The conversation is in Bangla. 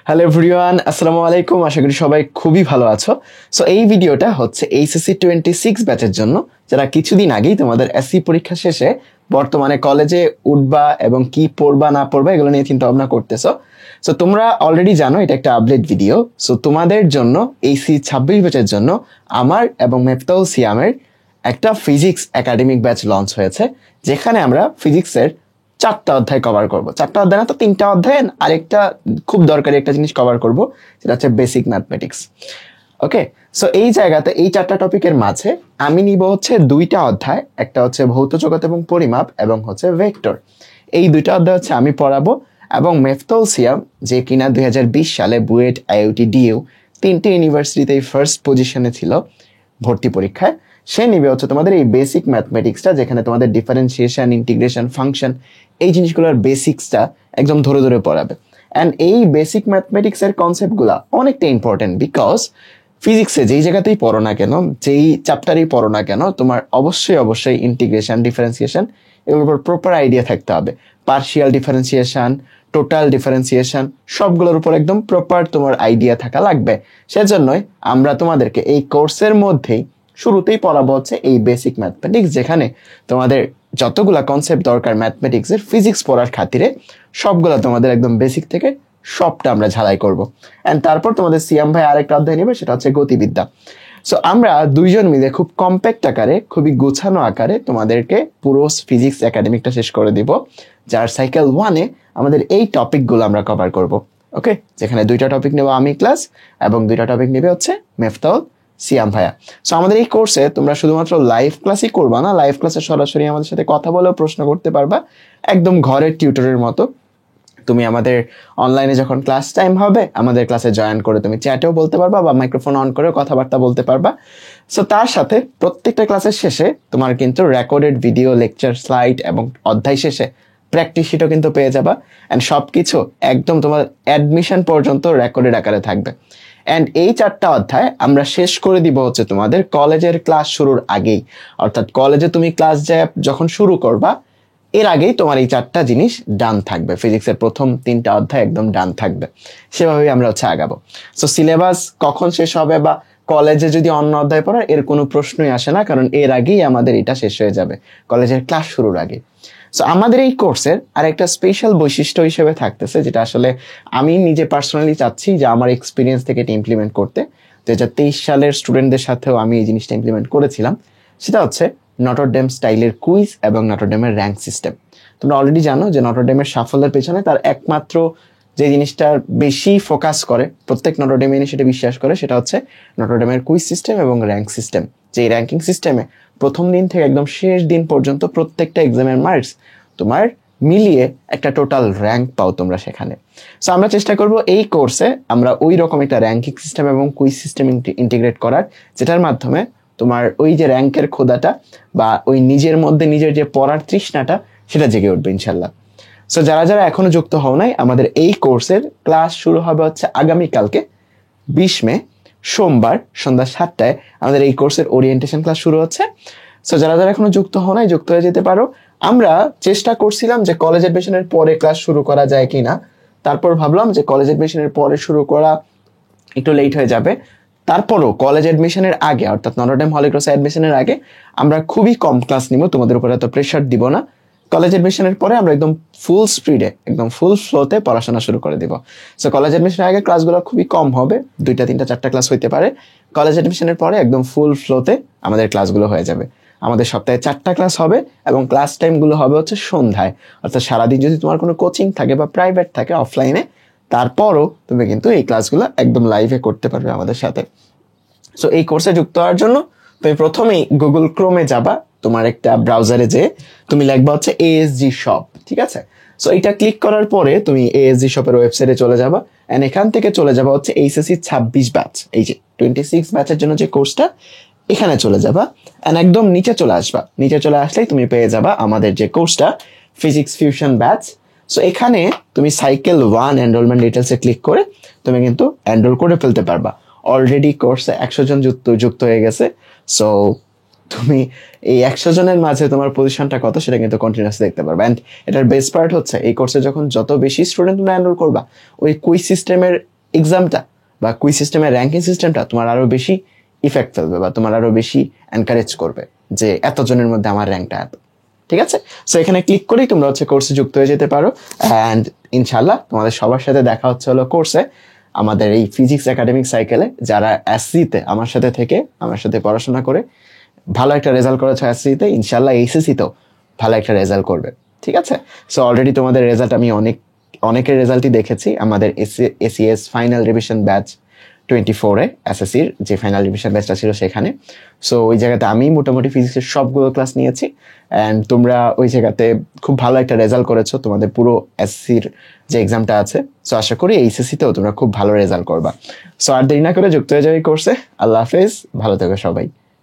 হ্যালো এভরিওয়ান, আসসালামু আলাইকুম। আশা করি সবাই খুবই ভালো আছো। সো এই ভিডিওটা হচ্ছে এইচএসসি 26 ব্যাচের জন্য, যারা কিছুদিন আগেই তোমাদের এসসি পরীক্ষা শেষে বর্তমানে কলেজে উঠবা এবং কি পড়বা না পড়বা এগুলো নিয়ে চিন্তা ভাবনা করতেছো। সো তোমরা অলরেডি জানো এটা একটা আপডেট ভিডিও। সো তোমাদের জন্য এইচএসসি 26 ব্যাচের জন্য আমার এবং মেফতাহুল সিয়ামের একটা ফিজিক্স একাডেমিক ব্যাচ লঞ্চ হয়েছে, যেখানে আমরা ফিজিক্সের 4টা অধ্যায় কভার করব। 4টা অধ্যায় না তো 3টা অধ্যায়, আরেকটা খুব দরকারি একটা জিনিস কভার করব, সেটা হচ্ছে বেসিক ম্যাথমেটিক্স। ওকে, সো এই জায়গাতে এই 4টা টপিকের মাঝে আমি নিব হচ্ছে 2টা অধ্যায়, একটা হচ্ছে ভৌত জগৎ এবং পরিমাপ এবং হচ্ছে ভেক্টর। এই 2টা অধ্যায় হচ্ছে আমি পড়াবো, এবং মেফতাহুল সিয়াম যে কিনা 2020 সালে বুয়েট, আইআইটি, ডিইউ 3টে ইউনিভার্সিটিতেই ফার্স্ট পজিশনে ছিল ভর্তি পরীক্ষায়, সে নিবে হচ্ছে তোমাদের এই বেসিক ম্যাথমেটিক্সটা, যেখানে তোমাদের ডিফারেন্সিয়েশন, ইন্টিগ্রেশন, ফাংশন এই জিনিসগুলোর বেসিক্সটা একদম ধরে ধরে পড়াবে। অ্যান্ড এই বেসিক ম্যাথমেটিক্সের কনসেপ্টগুলো অনেকটা ইম্পর্টেন্ট, বিকজ ফিজিক্সে যেই জায়গাতেই পড়ো না কেন, যেই চ্যাপ্টারেই পড়ো না কেন, তোমার অবশ্যই ইন্টিগ্রেশন, ডিফারেন্সিয়েশন এগুলোর উপর প্রপার আইডিয়া থাকতে হবে। পার্শিয়াল ডিফারেন্সিয়েশন, টোটাল ডিফারেন্সিয়েশন সবগুলোর উপর একদম প্রপার তোমার আইডিয়া থাকা লাগবে। সেজন্যই আমরা তোমাদেরকে এই কোর্সের মধ্যেই শুরুতেই পড়াবো হচ্ছে এই বেসিক ম্যাথমেটিক্স, যেখানে তোমাদের যতগুলা কনসেপ্ট দরকার ম্যাথমেটিক্সের ফিজিক্স পড়ার খাতিরে সবগুলা তোমাদের একদম বেসিক থেকে সবটা আমরা ঝালাই করব। অ্যান্ড তারপর তোমাদের সিয়াম ভাই আরেকটা অধ্যায় নেবে, সেটা হচ্ছে গতিবিদ্যা। সো আমরা দুইজন মিলে খুব কম্প্যাক্ট আকারে, খুবই গোছানো আকারে তোমাদেরকে পুরো ফিজিক্স একাডেমিকটা শেষ করে দিব, যার সাইকেল 1-এ আমাদের এই টপিকগুলো আমরা কভার করব। ওকে, যেখানে 2টা টপিক নেব আমি ক্লাস, এবং 2টা টপিক নেবে হচ্ছে মেফতাহুল সিয়াম ভাইয়া। সো আমাদের এই কোর্সে তোমরা শুধুমাত্র লাইভ ক্লাসই করবা না, লাইভ ক্লাসে সরাসরি আমাদের সাথে কথা বলেও প্রশ্ন করতে পারবা, একদম ঘরের টিউটরের মতো। তুমি আমাদের অনলাইনে যখন ক্লাস টাইম হবে আমাদের ক্লাসে জয়েন করে তুমি চ্যাটেও বলতে পারবা বা মাইক্রোফোন অন করেও কথাবার্তা বলতে পারবা। সো তার সাথে প্রত্যেকটা ক্লাসের শেষে তোমার কিন্তু রেকর্ডেড ভিডিও, লেকচার, স্লাইড এবং অধ্যায় শেষে প্র্যাকটিস শিটও কিন্তু পেয়ে যাবা। অ্যান্ড সব কিছু একদম তোমার অ্যাডমিশন পর্যন্ত রেকর্ডেড আকারে থাকবে। অ্যান্ড এই 4টা অধ্যায় আমরা শেষ করে দিব হচ্ছে তোমাদের কলেজের ক্লাস শুরুর আগেই, অর্থাৎ কলেজে তুমি ক্লাস যখন শুরু করবা এর আগেই তোমার এই 4টা জিনিস ডান থাকবে। ফিজিক্সের প্রথম 3টা অধ্যায় একদম ডান থাকবে, সেভাবেই আমরা হচ্ছে আগাবো। সো সিলেবাস কখন শেষ হবে বা কলেজে যদি অন্য অধ্যায় পড়ার এর কোনো প্রশ্নই আসে না, কারণ এর আগেই আমাদের এটা শেষ হয়ে যাবে কলেজের ক্লাস শুরুর আগে। সো আমাদের এই কোর্সের আরেকটা স্পেশাল বৈশিষ্ট্য হিসেবে থাকতেছে, যেটা আসলে আমি নিজে পার্সোনালি চাচ্ছি যে আমার এক্সপিরিয়েন্স থেকে এটা ইমপ্লিমেন্ট করতে। 2023 সালের স্টুডেন্টদের সাথেও আমি এই জিনিসটা ইমপ্লিমেন্ট করেছিলাম, সেটা হচ্ছে নটরডেম স্টাইলের কুইজ এবং নটরডেমের র্যাঙ্ক সিস্টেম। তোমরা অলরেডি জানো যে নটরডেমের সাফল্যের পেছনে তার একমাত্র যে জিনিসটার বেশি ফোকাস করে, প্রত্যেক নটরডেম সেটা বিশ্বাস করে, সেটা হচ্ছে নটরডেমের কুইজ সিস্টেম এবং র্যাঙ্ক সিস্টেম। যে র্যাঙ্কিং সিস্টেমে প্রথম দিন থেকে একদম শেষ দিন পর্যন্ত প্রত্যেকটা এক্সামের মার্কস তোমার মিলিয়ে একটা টোটাল র্যাঙ্ক পাও তোমরা সেখানে। সো আমরা চেষ্টা করব এই কোর্সে আমরা ওই রকম একটা র্যাঙ্কিং সিস্টেম এবং কুইজ সিস্টেম ইন্টিগ্রেট করার, যেটার মাধ্যমে তোমার ওই যে র্যাঙ্কের খোদাটা বা ওই নিজের মধ্যে নিজের যে পড়ার তৃষ্ণাটা সেটা জেগে উঠবে ইনশাল্লাহ। সো যারা যারা এখনো যুক্ত হও নাই, আমাদের এই কোর্সের ক্লাস শুরু হবে হচ্ছে আগামীকালকে 20 মে সোমবার সন্ধ্যা 7টায় আমাদের এই কোর্সের ওরিয়েন্টেশন ক্লাস শুরু হচ্ছে। সো যারা যারা এখনো যুক্ত হও নাই, যুক্ত হয়ে যেতে পারো। আমরা চেষ্টা করছিলাম যে কলেজ অ্যাডমিশনের পরে ক্লাস শুরু করা যায় কিনা, তারপর ভাবলাম যে কলেজ অ্যাডমিশনের পরে শুরু করা একটু লেট হয়ে যাবে। তারপরও কলেজ অ্যাডমিশনের আগে, অর্থাৎ নটরডেম হলি ক্রসে অ্যাডমিশনের আগে আমরা খুবই কম ক্লাস নিব, তোমাদের উপর এত প্রেশার দিব না। কলেজ অ্যাডমিশনের পরে আমরা একদম ফুল স্পিডে, একদম ফুল ফ্লোতে পড়াশোনা শুরু করে দিব। সো কলেজ অ্যাডমিশনের আগে ক্লাসগুলো খুবই কম হবে, 2টা 3টা 4টা ক্লাস হইতে পারে। কলেজ অ্যাডমিশনের পরে একদম ফুল ফ্লোতে আমাদের ক্লাসগুলো হয়ে যাবে। আমাদের সপ্তাহে 4টা ক্লাস হবে এবং ক্লাস টাইমগুলো হবে হচ্ছে সন্ধ্যায়, অর্থাৎ সারাদিন যদি তোমার কোনো কোচিং থাকে বা প্রাইভেট থাকে অফলাইনে, তারপরও তুমি কিন্তু এই ক্লাসগুলো একদম লাইভে করতে পারবে আমাদের সাথে। সো এই কোর্সে যুক্ত হওয়ার জন্য তুমি প্রথমেই গুগল ক্রোমে যাবা, তোমার একটা ব্রাউজারে যে তুমি লিখবা হচ্ছে এএসজি শপ, ঠিক আছে? সো এটা ক্লিক করার পরে তুমি এএসজি শপের ওয়েবসাইটে চলে যাবা, এন্ড এখান থেকে চলে যাবা হচ্ছে এইচএসসি 26 ব্যাচ, এই যে 26 ব্যাচের জন্য যে কোর্সটা, এখানে চলে যাবা এন্ড একদম নিচে চলে আসবা। নিচে চলে আসলেই তুমি পেয়ে যাবা আমাদের যে কোর্সটা ফিজিক্স ফিউশন ব্যাচ। সো এখানে তুমি সাইকেল 1 এনরোলমেন্ট ডিটেলসে ক্লিক করে তুমি কিন্তু এনরোল করে ফেলতে পারবা। অলরেডি কোর্সে 100 জন যুক্ত হয়ে গেছে। সো তুমি এই 100 জনের মাঝে তোমার পজিশনটা কত সেটা কিন্তু কন্টিনিউয়াসলি দেখতে পারবে। অ্যান্ড এটার বেস্ট পার্ট হচ্ছে এই কোর্সে যখন যত বেশি স্টুডেন্ট তোমরা এনরোল করবা, ওই কুইজ সিস্টেমের এক্সামটা বা কুইজ সিস্টেমের র্যাঙ্কিং সিস্টেমটা তোমার আরও বেশি ইফেক্ট ফেলবে বা তোমার আরও বেশি এনকারেজ করবে যে এতজনের মধ্যে আমার র্যাঙ্কটা এত। ঠিক আছে, সো এখানে ক্লিক করেই তোমরা হচ্ছে কোর্সে যুক্ত হয়ে যেতে পারো। অ্যান্ড ইনশাল্লাহ তোমাদের সবার সাথে দেখা হচ্ছে হলো কোর্সে, আমাদের এই ফিজিক্স একাডেমিক সাইকেলে, যারা এসসিতে আমার সাথে থেকে আমার সাথে পড়াশোনা করে ভালো একটা রেজাল্ট করেছে এসসিতে, ইনশাল্লাহ এইচএসসিতেও ভালো একটা রেজাল্ট করবে। ঠিক আছে, সো অলরেডি তোমাদের রেজাল্ট আমি অনেকের রেজাল্টই দেখেছি। আমাদের এসিএস ফাইনাল রিভিশন ব্যাচ 24-এ এসএসসির যে ফাইনাল রিভিশন ব্যাচটা ছিল সেখানে, সো ওই জায়গাতে আমি মোটামুটি ফিজিক্সের সবগুলো ক্লাস নিয়েছি। অ্যান্ড তোমরা ওই জায়গাতে খুব ভালো একটা রেজাল্ট করেছো তোমাদের পুরো এসএসসির যে এক্সামটা আছে। সো আশা করি এইচএসসিতেও তোমরা খুব ভালো রেজাল্ট করবা। সো আর দেরি না করে যুক্ত হয়ে যাবে কোর্সে। আল্লাহ হাফেজ, ভালো থেকো সবাই।